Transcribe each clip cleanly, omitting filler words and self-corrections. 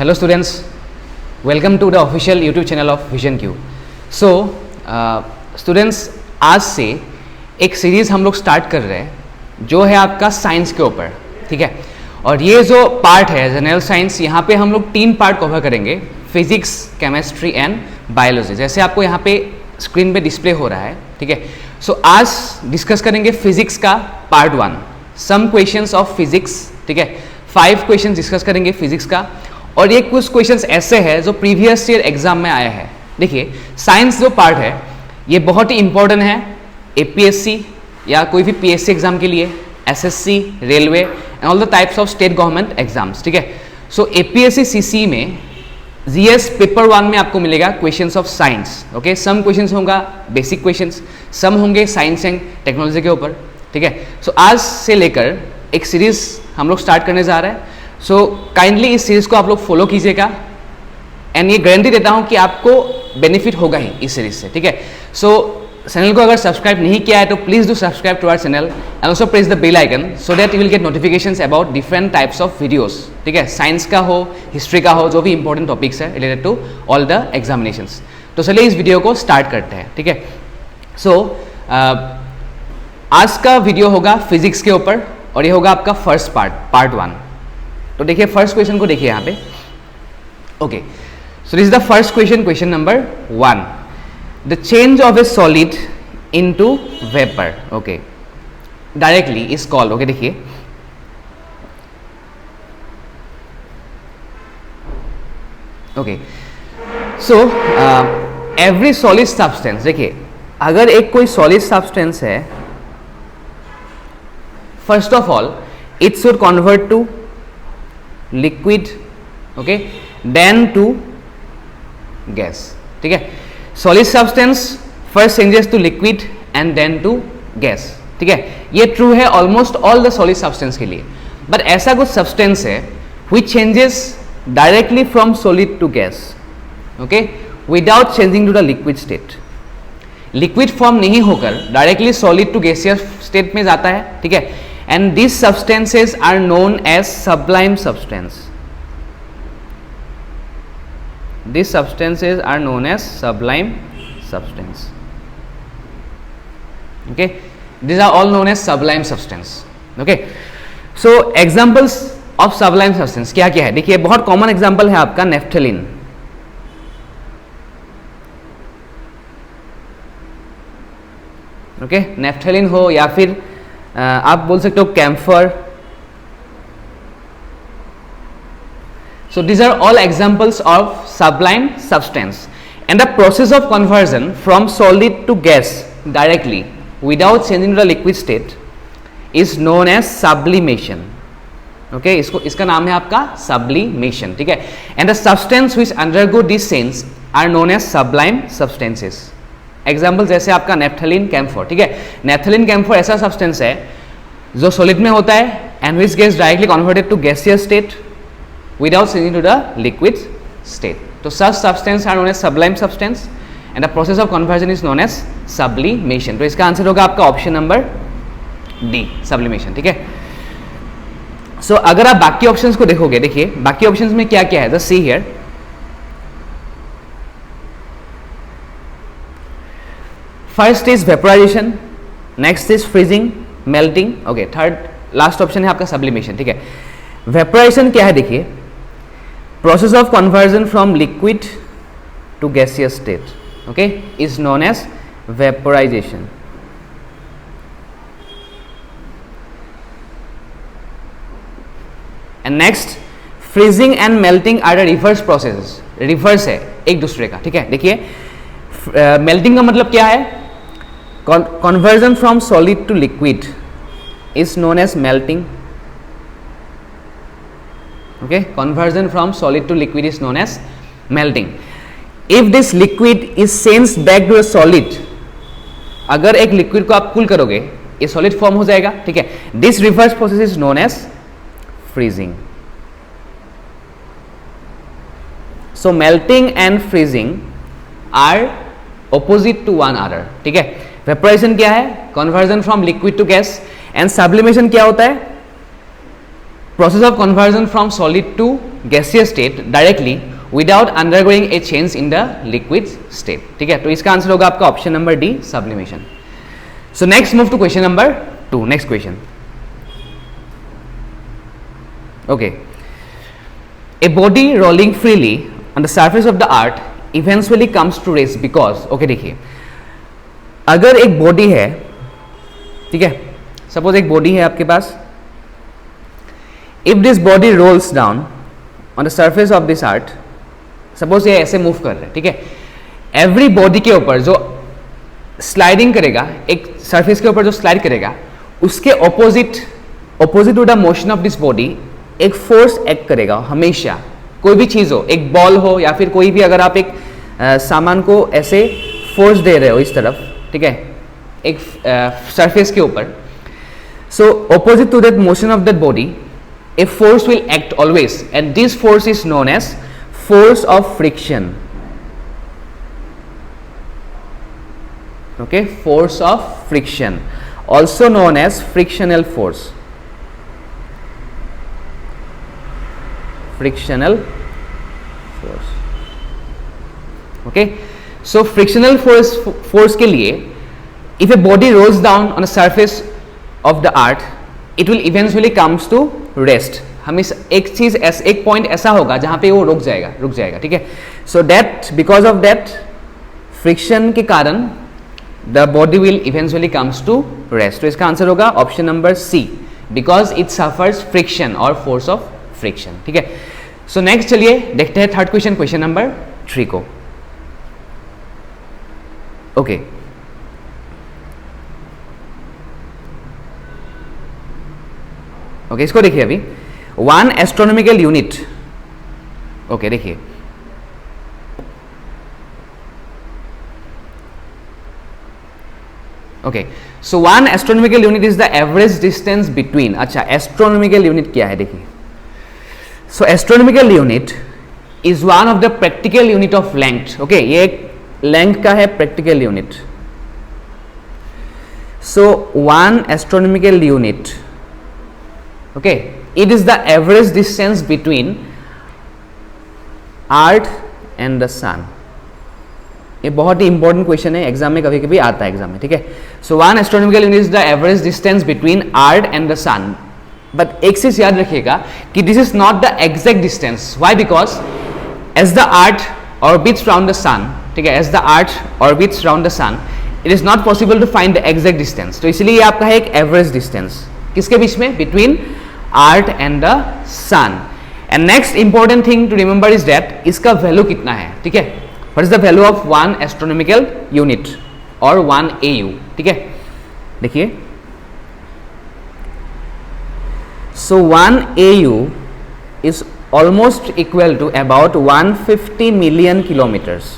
Hello students, welcome to the official YouTube channel of Vision Q. So students, आज से एक series हम लोग स्टार्ट कर रहे हैं जो है आपका साइंस के ऊपर, ठीक है। और ये जो पार्ट है जनरल साइंस, यहाँ पे हम लोग 3 पार्ट कवर करेंगे, फिजिक्स, केमिस्ट्री एंड बायोलॉजी, जैसे आपको यहाँ पे स्क्रीन पे डिस्प्ले हो रहा है, ठीक है। सो आज डिस्कस करेंगे फिजिक्स का part 1, some questions of physics, ठीक है। 5 क्वेश्चंस डिस्कस करेंगे फिजिक्स का, और ये कुछ क्वेश्चंस ऐसे हैं जो प्रीवियस ईयर एग्जाम में आया है। देखिए, साइंस जो पार्ट है ये बहुत ही इंपॉर्टेंट है एपीएससी या कोई भी पीएससी एग्जाम के लिए, SSC, railway and all the types of state government exams, ठीक है। सो एपीएससी सीसी में जीएस पेपर 1 में आपको मिलेगा questions of science, okay. Some questions होगा बेसिक क्वेश्चंस, सम होंगे साइंस एंड टेक्नोलॉजी के ऊपर, ठीक है। सो आज से लेकर एक सीरीज हम लोग स्टार्ट करने जा रहे हैं। सो काइंडली इस सीरीज को आप लोग फॉलो कीजिएगा एंड ये गारंटी देता हूं कि आपको बेनिफिट होगा ही इस सीरीज से, ठीक है। सो चैनल को अगर सब्सक्राइब नहीं किया है तो please do subscribe to our channel and also press the bell icon so that you will get notifications about different types of videos, ठीक है। साइंस का हो, हिस्ट्री का हो, जो भी इंपॉर्टेंट टॉपिक्स है related to all the examinations. तो चलिए इस वीडियो को स्टार्ट करते हैं, ठीक है। सो आज का वीडियो होगा फिजिक्स के ऊपर और ये होगा आपका फर्स्ट पार्ट 1। तो देखिए फर्स्ट क्वेश्चन को देखिए यहाँ पे, okay. So this is the first question, question number 1, the change of a solid into vapour, okay, directly is called, okay. देखिए okay, so every solid substance, देखिए अगर एक कोई सॉलिड सब्सटेंस है, first of all it should convert to liquid, okay, then to gas, ठीक है। Solid substance first changes to liquid and then to gas, ठीक है। ये ट्रू है almost all the solid substance के लिए, बट ऐसा कुछ सब्सटेंस है which changes directly from solid to gas, okay, without changing to the liquid state. Liquid form नहीं होकर directly solid to gaseous state में जाता है, ठीक है। And these substances are known as sublime substance. These substances are known as sublime substance. Okay, these are all known as sublime substance. Okay, so examples of sublime substance क्या क्या है? देखिए बहुत कॉमन एग्जाम्पल है आपका naphthalene, okay, naphthalene हो या फिर आप बोल सकते हो camphor. So these are all examples of sublime substance and the process of conversion from solid to gas directly without changing the liquid state is known as sublimation, okay. इसका नाम है आपका सब्लिमेशन, ठीक है। And the substance which undergo this change are known as sublime substances. Example जैसे आपका naphthalene, camphor, ठीक है। नेफ्थलीन, कैम्फर ऐसा सब्सटेंस है जो सॉलिड में होता है and which gets directly converted to gaseous state without changing to the liquid state. तो such substance are known as sublime substance and the process of conversion is known as sublimation. तो इसका answer होगा आपका option number D, sublimation, ठीक है। सो अगर आप बाकी ऑप्शंस को देखोगे, देखिए बाकी ऑप्शंस में क्या क्या है, just see here. First is vaporisation, next is freezing, melting, okay, third last option है आपका सब्लिमेशन, ठीक है। वेपोराइजेशन क्या है, देखिए process of conversion from liquid to gaseous state, okay, is known as vaporisation. And next freezing and melting are the reverse process, reverse है एक दूसरे का, ठीक है। देखिए मेल्टिंग का मतलब क्या है, conversion from solid to liquid is known as melting, okay, conversion from solid to liquid is known as melting. If this liquid is changed back to a solid, अगर एक लिक्विड को आप कूल करोगे ये सॉलिड फॉर्म हो जाएगा, ठीक है। This reverse process is known as freezing. So melting and freezing are opposite to one other, ठीक है। वेपोराइजेशन क्या है, conversion from liquid to gas, and sublimation क्या होता है, process of conversion from solid to gaseous state directly without undergoing a change in the liquid state. ठीक है, तो इसका आंसर होगा आपका option number D, sublimation. So next move to question number 2. Next question. Okay, a body rolling freely on the surface of the earth eventually comes to rest because. okay, देखिए अगर एक body है, ठीक है, suppose एक body है आपके पास, if this body rolls down on the surface of this earth, suppose ये ऐसे मूव कर रहे हैं, ठीक है, एवरी बॉडी के ऊपर जो स्लाइडिंग करेगा, एक सरफेस के ऊपर जो स्लाइड करेगा, उसके opposite to the motion of this body एक फोर्स एक्ट करेगा हमेशा. कोई भी चीज हो, एक बॉल हो या फिर कोई भी, अगर आप एक सामान को ऐसे फोर्स दे रहे हो इस तरफ, ठीक है, एक सरफेस के ऊपर, so opposite to that motion of that body a force will act always, and this force is known as force of friction. Okay, force of friction, also known as frictional force. frictional force. okay, so frictional force के लिए if a body rolls down on the surface of the earth it will eventually comes to rest. हमें एक चीज एक point ऐसा होगा जहां पे वो रुक जाएगा. ठीक है, so that because of that friction के कारण the body will eventually comes to rest. तो इसका आंसर होगा option number C, because it suffers friction और force of फ्रिक्शन. ठीक है, सो नेक्स्ट चलिए देखते हैं थर्ड क्वेश्चन, क्वेश्चन नंबर 3 को. ओके, इसको देखिए अभी. 1 एस्ट्रोनॉमिकल यूनिट. ओके, देखिए okay, so 1 astronomical unit is the average distance between. अच्छा, एस्ट्रोनॉमिकल यूनिट क्या है देखिए. So astronomical unit is one of the practical unit of length. Okay, ये एक length का है practical unit. So 1 astronomical unit, okay, it is the average distance between Earth and the Sun. ये बहुत ही important question है, exam में कभी कभी आता है एग्जाम में. ठीक है, so 1 astronomical unit is the average distance between Earth and the Sun. But एक चीज याद रखिएगा कि this is not the exact distance. Why? Because as the earth orbits round the sun, ठीक है, as the earth orbits round the sun, it is not possible to find the exact distance. तो इसलिए ये आपका है एक average distance. किसके बीच में? Between earth and the sun. And next important thing to remember is that इसका वैल्यू कितना है. ठीक है, what is the value of 1 astronomical unit और 1 AU. ठीक है, देखिए, so 1 AU is almost equal to about 150 million kilometers.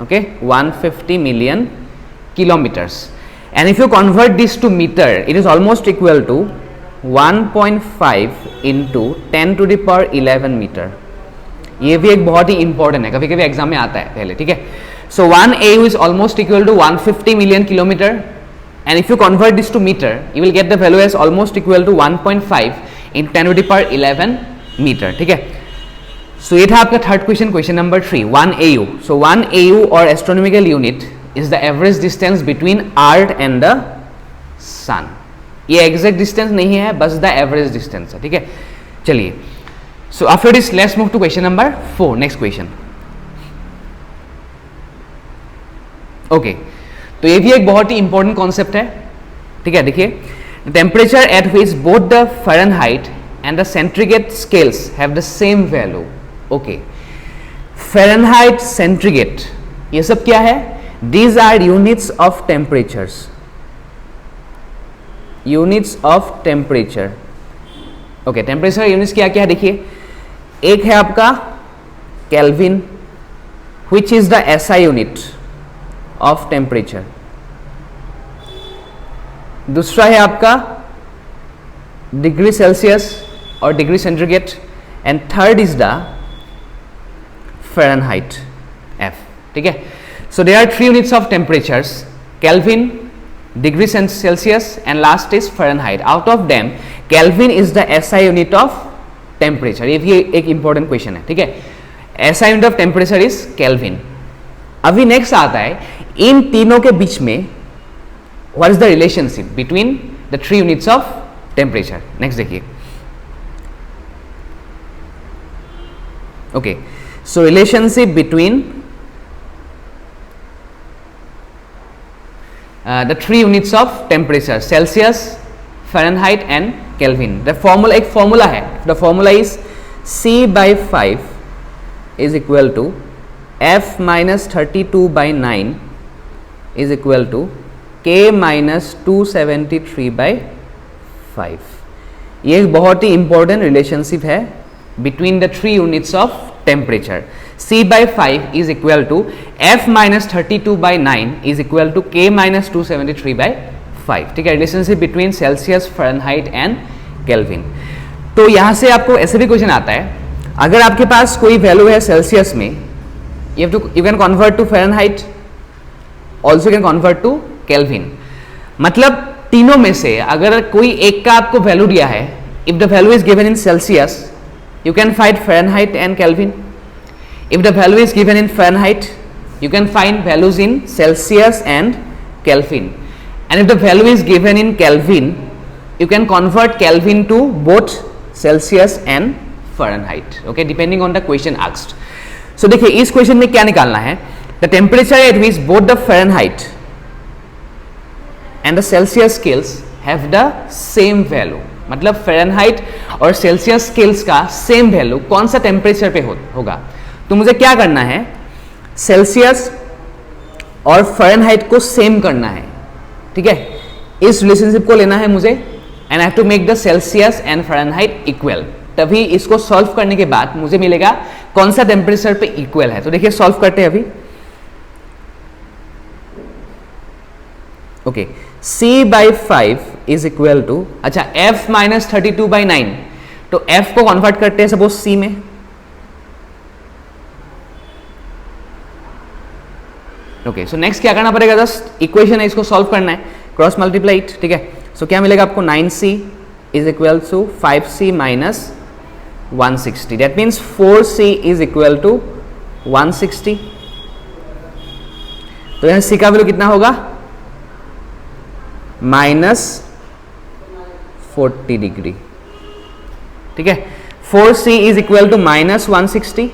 Okay, 150 million kilometers, and if you convert this to meter, it is almost equal to 1.5 into 10 to the power 11 meter. ये भी एक बहुत ही important है, कभी कभी एग्जाम में आता है पहले. ठीक है, so 1 AU is almost equal to 150 million kilometer. And if you convert this to meter, you will get the value as almost equal to 1.5 in 10 to the power 11 meter. ठीक है, so ये था आपका third question, question number 3, 1 AU. So 1 AU और astronomical unit is the average distance between earth and the sun. ये exact distance नहीं है, बस द एवरेज डिस्टेंस है. ठीक है, चलिए, so after this let's move to question number 4. Next question. Okay, तो ये भी एक बहुत ही इंपॉर्टेंट कॉन्सेप्ट है. ठीक है, देखिए, temperature at which both the Fahrenheit and the centigrade scales have the same value. Okay, Fahrenheit, centigrade, ये सब क्या है? These are units of temperatures. Units of temperature. Okay, temperature units क्या क्या है देखिए. एक है आपका kelvin, which is the SI unit of temperature. दूसरा है आपका डिग्री सेल्सियस और degree centigrade, and third is the Fahrenheit, F. ठीक है, so there are 3 units of temperatures, Kelvin, degree Celsius and last is Fahrenheit. Out of them Kelvin is the SI unit of temperature. ये भी एक important question है. ठीक है, SI unit of temperature is Kelvin. अभी next आता है इन तीनों के बीच में what is the relationship between the three units of temperature. Next देखिए. Okay, so relationship between the three units of temperature Celsius, Fahrenheit and Kelvin. The formula एक formula है. The formula is C by 5 is equal to F minus 32 by 9 is equal to K minus 273 by 5. ये एक बहुत ही important relationship है between the three units of temperature. C by 5 is equal to F minus 32 by 9 is equal to K minus 273 by 5. ठीक है, relationship between Celsius, Fahrenheit and kelvin. तो यहाँ से आपको ऐसे भी क्वेश्चन आता है, अगर आपके पास कोई वैल्यू है सेल्सियस में, you can convert to Fahrenheit, also can convert to kelvin. मतलब तीनों में से अगर कोई एक का आपको वैल्यू दिया है, if the value is given in Celsius, you can find Fahrenheit and Kelvin. If the value is given in Fahrenheit, you can find values in Celsius and Kelvin. And if the value is given in Kelvin, you can convert Kelvin to both Celsius and Fahrenheit. Okay, depending on the question asked. So देखिए इस question में क्या निकालना है. The temperature at which both the Fahrenheit and the Celsius scales have the same value. मतलब Fahrenheit और Celsius scales का same value कौन सा टेम्परेचर पे होगा. तो मुझे क्या करना है, सेल्सियस और फ़ारेनहाइट को सेम करना है. ठीक है, इस रिलेशनशिप को लेना है मुझे, and I have to make the Celsius and Fahrenheit equal. तभी इसको सॉल्व करने के बाद मुझे मिलेगा कौन सा टेम्परेचर पे इक्वल है. तो देखिए सॉल्व करते हैं अभी. Okay, C by 5 is equal to, अच्छा F minus 32 by 9, तो F को कन्वर्ट करते हैं सपोज C में. ओके, सो नेक्स्ट क्या करना पड़ेगा, जस्ट इक्वेशन है, इसको सॉल्व करना है, क्रॉस मल्टीप्लाई इट. ठीक है, सो क्या मिलेगा आपको, 9C is equal to 5C minus 160. That means 4C is equal to 160. तो यहाँ C का वैल्यू कितना होगा, -40 डिग्री. ठीक है, 4C इज इक्वल टू -160.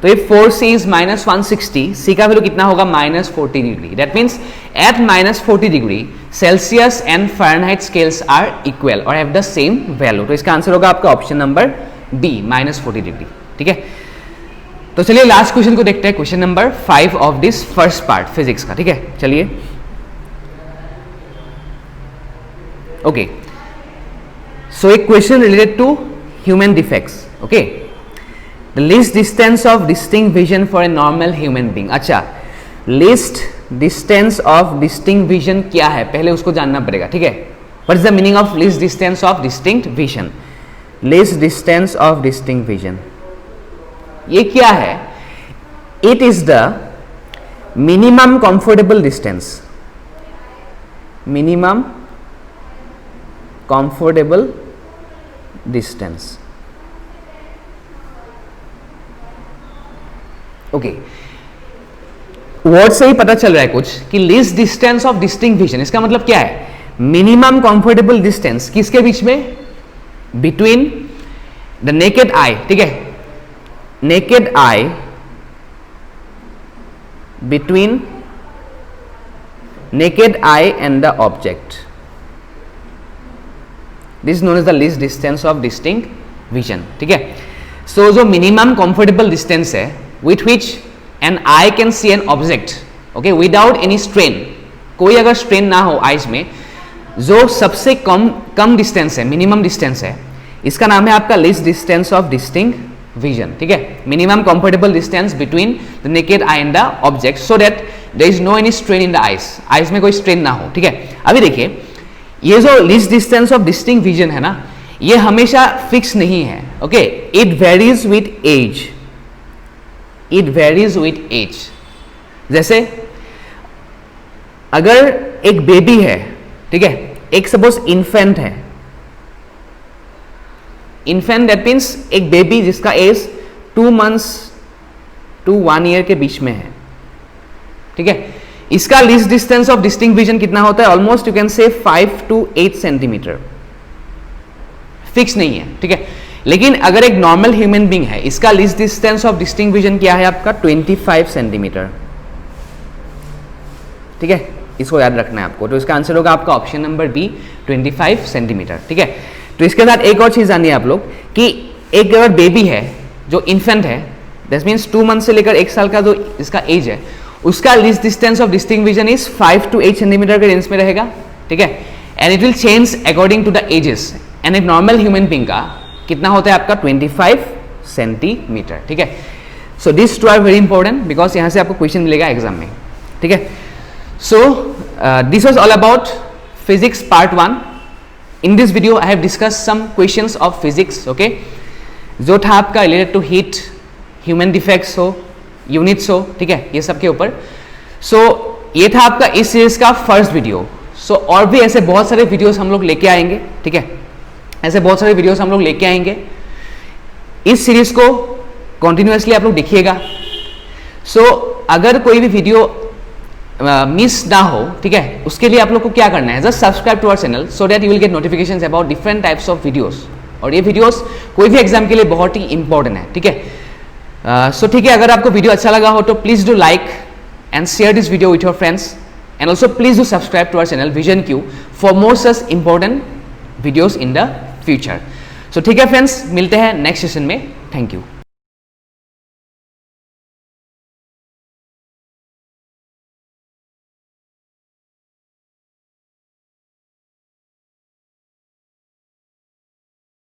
तो ये 4C इज -160, C का वैल्यू कितना होगा, -40 degree. That means at -40 degree Celsius and Fahrenheit scales are equal और हैव द सेम वैल्यू. तो इसका आंसर होगा आपका ऑप्शन नंबर बी, -40 डिग्री. ठीक है, तो चलिए लास्ट क्वेश्चन को देखते हैं, question number 5 of this first part physics का. ठीक है, चलिए. Okay, so a question related to human defects. Okay, the least distance of distinct vision for a normal human being. अच्छा, least distance of distinct vision क्या है, पहले उसको जानना पड़ेगा. ठीक है, what is the meaning of least distance of distinct vision? Least distance of distinct vision, ये क्या है? It is the minimum comfortable distance. Minimum comfortable distance. Okay, word से ही पता चल रहा है कुछ कि least distance of distinct vision, इसका मतलब क्या है, मिनिमम कंफर्टेबल डिस्टेंस किसके बीच में, बिटवीन द नेकेड आई. ठीक है, naked eye between naked eye and the object. This is known as the least distance of distinct vision. ठीक है, सो जो मिनिमम कंफर्टेबल डिस्टेंस है with which an eye can see an object, okay, without any strain, कोई अगर strain ना हो eyes में, जो सबसे कम डिस्टेंस है, मिनिमम डिस्टेंस है, इसका नाम है आपका least distance of distinct vision. ठीक है, minimum comfortable distance between the naked eye and the object so that there is no any strain in the eyes में कोई स्ट्रेन ना हो. ठीक है, अभी देखिए ये जो least distance of distinct vision है ना, ये हमेशा फिक्स नहीं है. Okay, it varies with age, it varies with age. जैसे अगर एक बेबी है, ठीक है, एक सपोज इन्फेंट है, इन्फेंट दैट मीन्स एक बेबी जिसका एज 2 months to 1 year के बीच में है, ठीक है, इसका least distance of distinct vision कितना होता है? Almost you can say 5 to 8 centimetre, fix नहीं है, ठीक है। लेकिन अगर एक नॉर्मल ह्यूमन बीइंग है, इसका least distance of distinct vision क्या है आपका? 25 सेंटीमीटर, ठीक है, इसको याद रखना है आपको। तो इसका आंसर होगा आपका ऑप्शन नंबर बी, 25 सेंटीमीटर, ठीक है। तो इसके साथ एक और चीज जानिए आप लोग कि एक अगर बेबी है जो इन्फेंट है, दैट मीन्स 2 months से लेकर 1 साल का जो इसका एज है, उसका least distance of distinct vision is 5 to 8 centimetre के रेंज में रहेगा, ठीक है, and it will change according to the ages. And एक नॉर्मल ह्यूमन बीइंग का कितना होता है आपका? 25 सेंटीमीटर, ठीक है। So this two are very important because यहां से आपको क्वेश्चन मिलेगा एग्जाम में, ठीक है। So this was all about physics part 1। In this video I have discuss some questions of physics, okay, जो था आपका related to heat, human defects हो, यूनिट्स हो, ठीक है, ये सब के ऊपर। सो ये था आपका इस सीरीज का फर्स्ट वीडियो। सो और भी ऐसे बहुत सारे वीडियोस हम लोग लेके आएंगे, ठीक है, ऐसे बहुत सारे वीडियोस हम लोग लेके आएंगे। इस सीरीज को कॉन्टिन्यूसली आप लोग देखिएगा। सो अगर कोई भी वीडियो मिस ना हो, ठीक है, उसके लिए आप लोग को क्या करना है? Just subscribe to our channel so that you will get notifications about different types of videos. और ये वीडियोस कोई भी एग्जाम के लिए बहुत ही इंपॉर्टेंट है, ठीक है। सो ठीक है, अगर आपको वीडियो अच्छा लगा हो तो please do like and share this video with your friends, and also please do subscribe to our channel Vision Q for more such important videos in the future. So ठीक है फ्रेंड्स, मिलते हैं next session में। Thank you.